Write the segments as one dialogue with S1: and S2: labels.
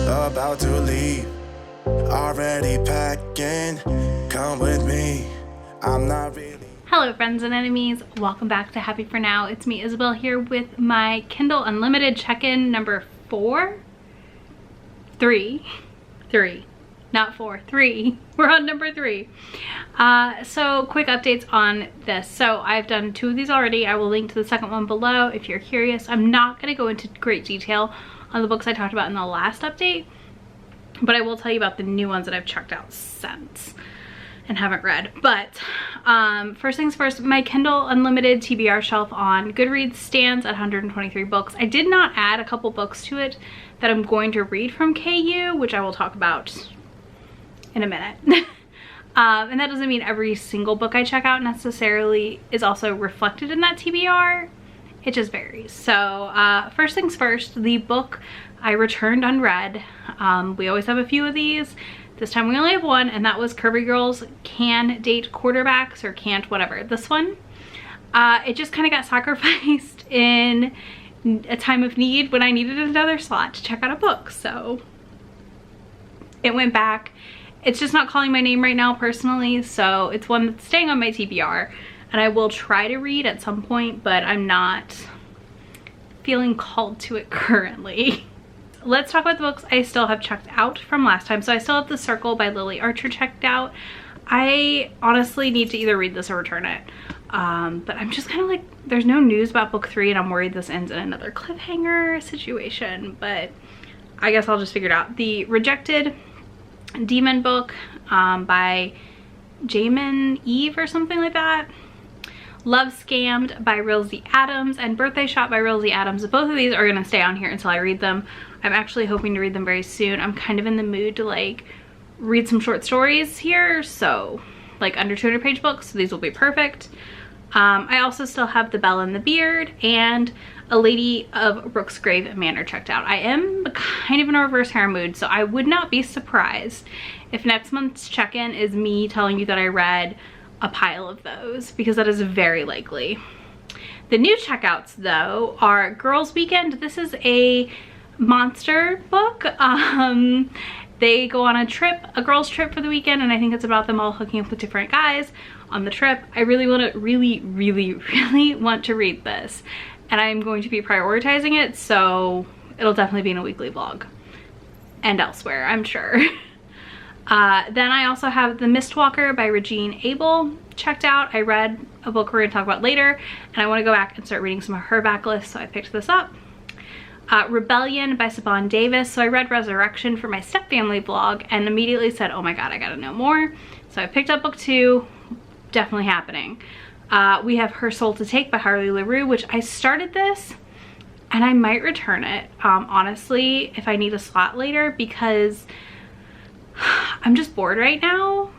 S1: about to leave. Already packing, come with me. I'm not really.
S2: Hello friends and enemies, welcome back to Happy For Now. It's me, Isabel, here with my Kindle Unlimited check-in number 3, not 4, 3. We're on number 3. So quick updates on this. So I've done 2 of these already. I will link to the second one below if you're curious. I'm not going to go into great detail on the books I talked about in the last update, but I will tell you about the new ones that I've checked out since and haven't read. But first things first, my Kindle Unlimited TBR shelf on Goodreads stands at 123 books. I did not add a couple books to it that I'm going to read from KU, which I will talk about in a minute. And that doesn't mean every single book I check out necessarily is also reflected in that TBR. It just varies. So first things first, the book I returned unread. We always have a few of these. This time we only have one, and that was Curvy Girls Can Date Quarterbacks, or Can't whatever. This one, it just kind of got sacrificed in a time of need when I needed another slot to check out a book. So it went back. It's just not calling my name right now personally, so it's one that's staying on my TBR, and I will try to read at some point, but I'm not feeling called to it currently. Let's talk about the books I still have checked out from last time. So I still have The Circle by Lily Archer checked out. I honestly need to either read this or return it. But I'm just kind of like, there's no news about book 3 and I'm worried this ends in another cliffhanger situation, but I guess I'll just figure it out. The Rejected Demon book by Jamin Eve or something like that. Love Scammed by Rilsey Adams and Birthday Shot by Rilsey Adams. Both of these are going to stay on here until I read them. I'm actually hoping to read them very soon. I'm kind of in the mood to like read some short stories here, so like under 200 page books, so these will be perfect. I also still have The Bell and the Beard and A Lady of Brooksgrave Manor checked out. I am kind of in a reverse harem mood, so I would not be surprised if next month's check-in is me telling you that I read a pile of those, because that is very likely. The new checkouts though are Girls Weekend. This is a monster book. They go on a trip, a girls trip for the weekend, and I think it's about them all hooking up with different guys on the trip. I really want to really want to read this, and I'm going to be prioritizing it, so it'll definitely be in a weekly vlog and elsewhere, I'm sure. Then I also have The Mistwalker by Regine Abel checked out. I read a book we're going to talk about later, and I want to go back and start reading some of her backlist, so I picked this up. Rebellion by Saban Davis. So I read Resurrection for my stepfamily vlog and immediately said, oh my god, I gotta know more. So I picked up book 2, definitely happening. We have Her Soul to Take by Harley LaRue, which I started this and I might return it, honestly, if I need a slot later, because I'm just bored right now,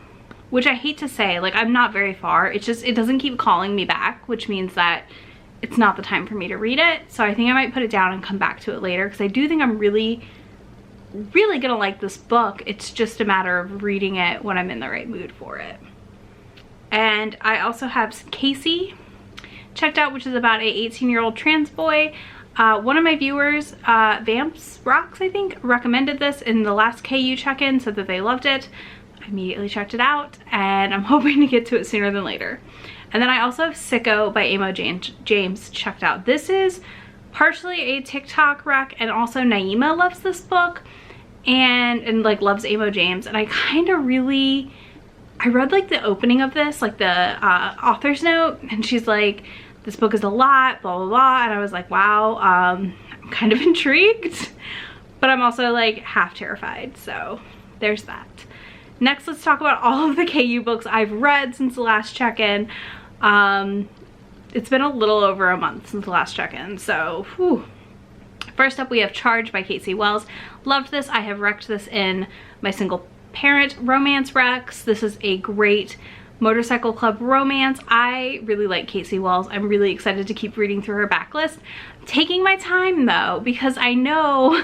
S2: which I hate to say. Like, I'm not very far. It's just, it doesn't keep calling me back, which means that it's not the time for me to read it. So I think I might put it down and come back to it later, because I do think I'm really gonna like this book. It's just a matter of reading it when I'm in the right mood for it. And I also have Casey checked out, which is about a 18-year-old trans boy. One of my viewers, Vamps Rocks, I think, recommended this in the last KU check-in, said that they loved it. I immediately checked it out, and I'm hoping to get to it sooner than later. And then I also have Sicko by Amo James checked out. This is partially a TikTok rec, and also Naima loves this book and like loves Amo James. And I kind of I read like the opening of this, like the author's note, and she's like, this book is a lot, blah, blah, blah. And I was like, wow, I'm kind of intrigued, but I'm also like half terrified. So there's that. Next, let's talk about all of the KU books I've read since the last check-in. It's been a little over a month since the last check-in, so whew. First up, we have Charge by Casey Wells. Loved this. I have wrecked this in my single parent romance recs. This is a great motorcycle club romance. I really like Casey Wells. I'm really excited to keep reading through her backlist. I'm taking my time though, because I know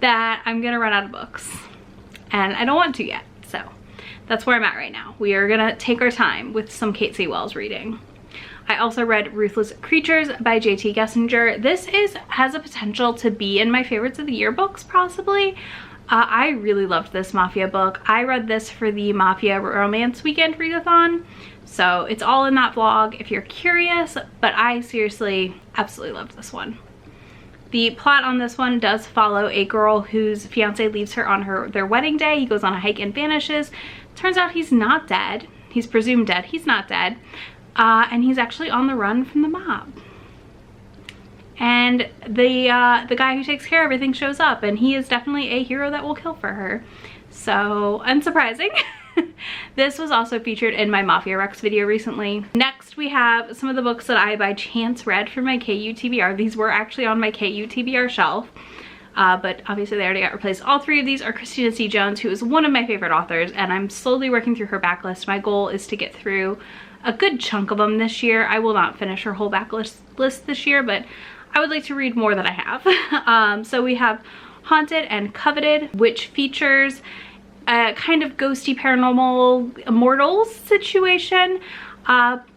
S2: that I'm gonna run out of books and I don't want to yet. So that's where I'm at right now. We are gonna take our time with some Casey Wells reading. I also read Ruthless Creatures by J.T. Gessinger. This has a potential to be in my favorites of the year books, possibly. I really loved this Mafia book. I read this for the Mafia Romance Weekend readathon, so it's all in that vlog if you're curious, but I seriously absolutely loved this one. The plot on this one does follow a girl whose fiance leaves her on their wedding day. He goes on a hike and vanishes. Turns out he's not dead. He's presumed dead. He's not dead. And he's actually on the run from the mob. And the guy who takes care of everything shows up, and he is definitely a hero that will kill for her. So unsurprising. This was also featured in my Mafia Rex video recently. Next, we have some of the books that I by chance read for my KU TBR. These were actually on my KU TBR shelf, but obviously they already got replaced. All three of these are Christina C. Jones, who is one of my favorite authors, and I'm slowly working through her backlist. My goal is to get through a good chunk of them this year. I will not finish her whole backlist this year, but I would like to read more than I have. So we have Haunted and Coveted, which features a kind of ghosty paranormal immortals situation.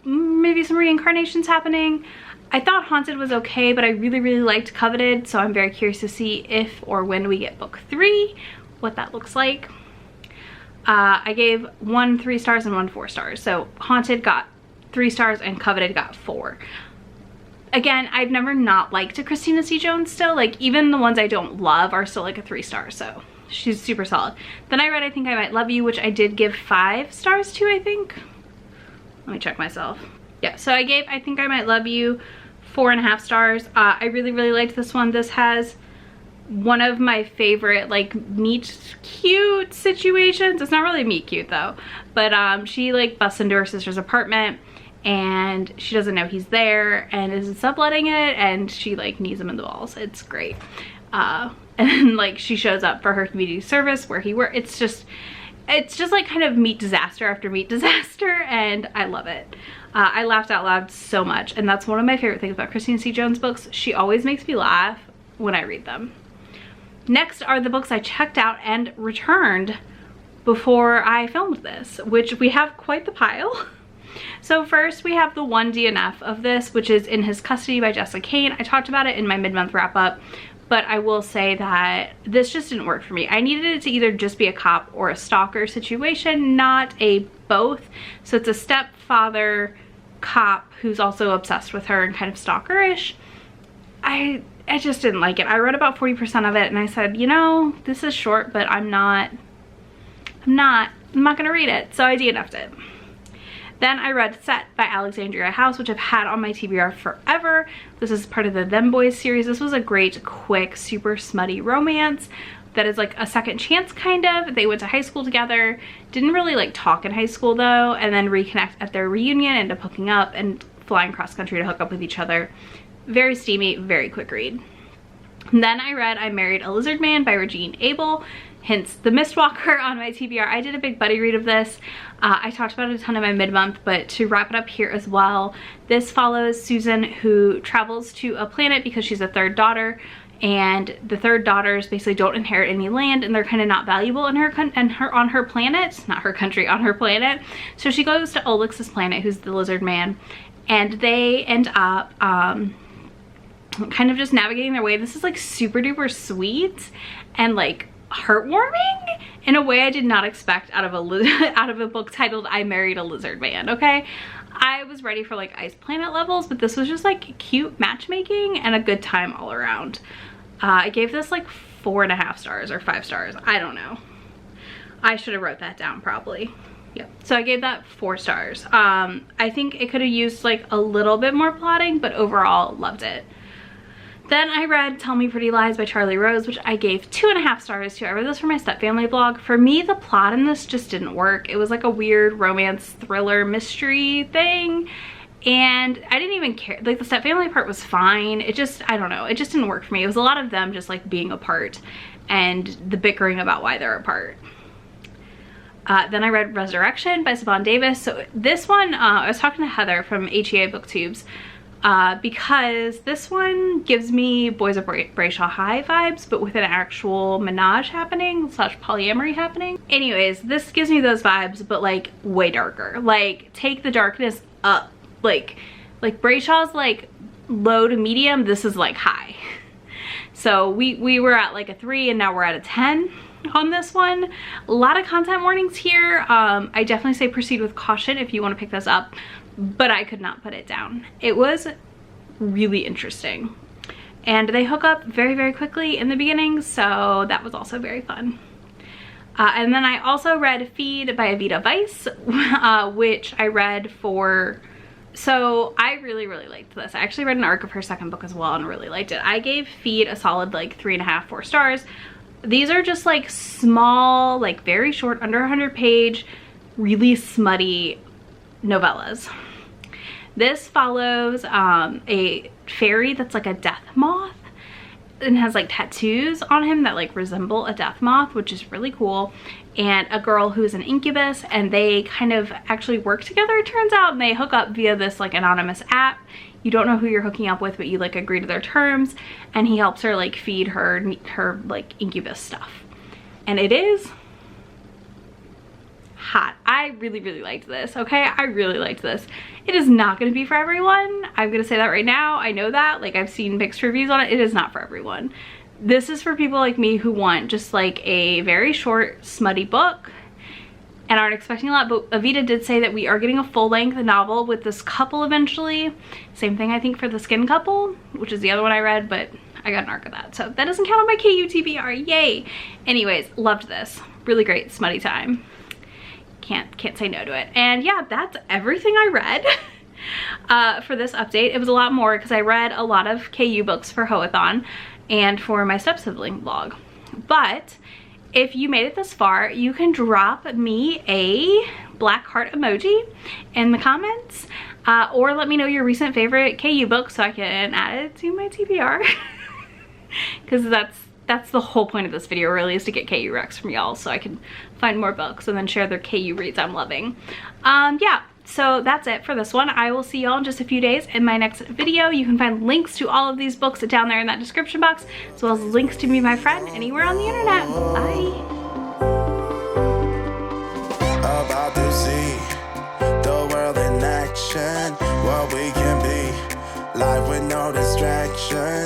S2: Maybe some reincarnations happening. I thought Haunted was okay, but I really, really liked Coveted, so I'm very curious to see if or when we get book 3, what that looks like. I gave one 3 stars and one 4 stars. So Haunted got 3 stars and Coveted got 4. Again, I've never not liked a Christina C. Jones still. Like, even the ones I don't love are still like a 3 star, so she's super solid. Then I read I Think I Might Love You, which I did give 5 stars to, I think. Let me check myself. Yeah, so I gave I Think I Might Love You 4.5 stars. I really, really liked this one. This has one of my favorite like meet cute situations. It's not really meet cute though, but she like busts into her sister's apartment and she doesn't know he's there and is subletting it, and she like knees him in the balls. It's great. And like she shows up for her community service where he works. It's just like kind of meet disaster after meet disaster, and I love it. I laughed out loud so much, and that's one of my favorite things about Christina C. Jones books. She always makes me laugh when I read them. Next are the books I checked out and returned before I filmed this, which we have quite the pile. So first we have the one DNF of this, which is In His Custody by Jessica Cain. I talked about it in my mid-month wrap-up, but I will say that this just didn't work for me. I needed it to either just be a cop or a stalker situation, not a both. So it's a stepfather cop who's also obsessed with her and kind of stalkerish. I just didn't like it. I read about 40% of it and I said, you know, this is short, but I'm not gonna read it. So I DNF'd it. Then I read Set by Alexandria House, which I've had on my TBR forever. This is part of the Them Boys series. This was a great, quick, super smutty romance that is like a second chance kind of. They went to high school together, didn't really like talk in high school though, and then reconnect at their reunion, end up hooking up and flying cross country to hook up with each other. Very steamy, very quick read. And then I read I Married a Lizard Man by Regine Abel, hence the Mistwalker on my TBR. I did a big buddy read of this. I talked about it a ton in my mid-month, but to wrap it up here as well, this follows Susan, who travels to a planet because she's a third daughter, and the third daughters basically don't inherit any land, and they're kind of not valuable on her planet, not her country, on her planet. So she goes to Olix's planet, who's the lizard man, and they end up kind of just navigating their way. This is like super duper sweet and like heartwarming in a way I did not expect out of a book titled I Married a Lizard Man. Okay, I was ready for like Ice Planet levels, but this was just like cute matchmaking and a good time all around. I gave this like 4.5 stars or 5 stars. I don't know. I should have wrote that down probably. Yep. So I gave that 4 stars. I think it could have used like a little bit more plotting, but overall loved it. Then I read Tell Me Pretty Lies by Charlie Rose, which I gave 2.5 stars to. I read this for my stepfamily vlog. For me, the plot in this just didn't work. It was like a weird romance thriller mystery thing, and I didn't even care. Like the stepfamily part was fine. It just, I don't know, it just didn't work for me. It was a lot of them just like being apart and the bickering about why they're apart. Then I read Resurrection by Saban Davis. So this one, I was talking to Heather from HEA Booktubes, because this one gives me Boys of Brayshaw High vibes, but with an actual menage happening / polyamory happening. Anyways, this gives me those vibes, but like way darker. Like take the darkness up, like Like Brayshaw's like low to medium, this is like high. So we were at like a 3 and now we're at a 10 on this one. A lot of content warnings here. I definitely say proceed with caution if you want to pick this up, but I could not put it down. It was really interesting. And they hook up very, very quickly in the beginning, so that was also very fun. And then I also read Feed by Evita Weiss, which I read for, so I really, really liked this. I actually read an arc of her second book as well and really liked it. I gave Feed a solid like 3.5, 4 stars. These are just like small, like very short, under 100 page, really smutty novellas. This follows a fairy that's like a death moth and has like tattoos on him that like resemble a death moth, which is really cool, and a girl who's an incubus, and they kind of actually work together, it turns out, and they hook up via this like anonymous app. You don't know who you're hooking up with, but you like agree to their terms, and he helps her like feed her like incubus stuff. And it is hot. I really, really liked this, okay? I really liked this. It is not gonna be for everyone. I'm gonna say that right now. I know that, like I've seen mixed reviews on it. It is not for everyone. This is for people like me who want just like a very short, smutty book and aren't expecting a lot, but Evita did say that we are getting a full-length novel with this couple eventually. Same thing I think for The Skin Couple, which is the other one I read, but I got an arc of that, so that doesn't count on my KU TBR, yay! Anyways, loved this. Really great smutty time. Can't say no to it. And yeah, that's everything I read for this update. It was a lot more because I read a lot of KU books for hoe-a-thon and for my step-sibling vlog. But if you made it this far, you can drop me a black heart emoji in the comments, or let me know your recent favorite KU book so I can add it to my TBR. Because that's the whole point of this video, really, is to get KU recs from y'all so I can find more books and then share their KU reads I'm loving. Yeah, so that's it for this one. I will see y'all in just a few days in my next video. You can find links to all of these books down there in that description box, as well as links to me, my friend, anywhere on the internet. Bye.
S1: About to see the world in action, what we can be, life with no distraction.